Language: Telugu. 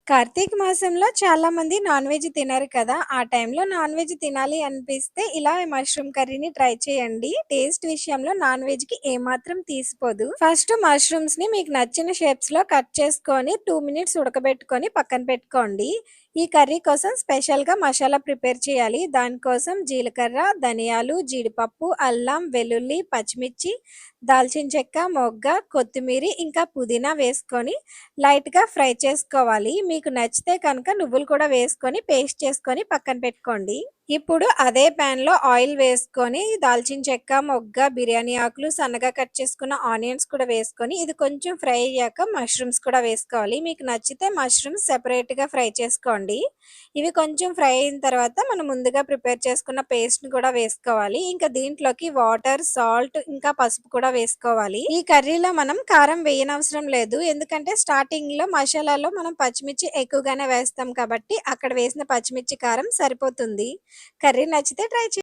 కార్తీక మాసంలో చాలామంది నాన్ వెజ్ తినరు కదా! ఆ టైంలో నాన్ వెజ్ తినాలి అనిపిస్తే ఇలా మష్రూమ్ కర్రీని ట్రై చేయండి. టేస్ట్ విషయంలో నాన్ వెజ్‌కి ఏమాత్రం తీసిపోదు. ఫస్ట్ మష్రూమ్స్‌ని మీకు నచ్చిన షేప్స్‌లో కట్ చేసుకొని 2 మినిట్స్ ఉడకబెట్టుకొని పక్కన పెట్టుకోండి. ఈ కర్రీ కోసం స్పెషల్‌గా మసాలా ప్రిపేర్ చేయాలి. దానికోసం జీలకర్ర, ధనియాలు, జీడిపప్పు, అల్లం, వెల్లుల్లి, పచ్చిమిర్చి, దాల్చిన చెక్క, మొగ్గ, కొత్తిమీరి, ఇంకా పుదీనా వేసుకొని లైట్‌గా ఫ్రై చేసుకోవాలి. మీకు నచ్చితే కనుక నువ్వులు కూడా వేసుకొని పేస్ట్ చేసుకొని పక్కన పెట్టుకోండి. ఇప్పుడు అదే ప్యాన్‌లో ఆయిల్ వేసుకొని దాల్చిన చెక్క, మొగ్గ, బిర్యానీ ఆకులు, సన్నగా కట్ చేసుకున్న ఆనియన్స్ కూడా వేసుకొని ఇది కొంచెం ఫ్రై అయ్యాక మష్రూమ్స్ కూడా వేసుకోవాలి. మీకు నచ్చితే మష్రూమ్స్ సెపరేట్‌గా ఫ్రై చేసుకోండి. ఇవి కొంచెం ఫ్రై అయిన తర్వాత మనం ముందుగా ప్రిపేర్ చేసుకున్న పేస్ట్‌ని కూడా వేసుకోవాలి. ఇంకా దీంట్లోకి వాటర్, సాల్ట్ ఇంకా పసుపు కూడా వేసుకోవాలి. ఈ కర్రీలో మనం కారం వేయనవసరం లేదు. ఎందుకంటే స్టార్టింగ్‌లో మసాలాలో మనం పచ్చిమిర్చి ఎక్కువగానే వేస్తాం కాబట్టి అక్కడ వేసిన పచ్చిమిర్చి కారం సరిపోతుంది. కర్రీ నచ్చితే ట్రై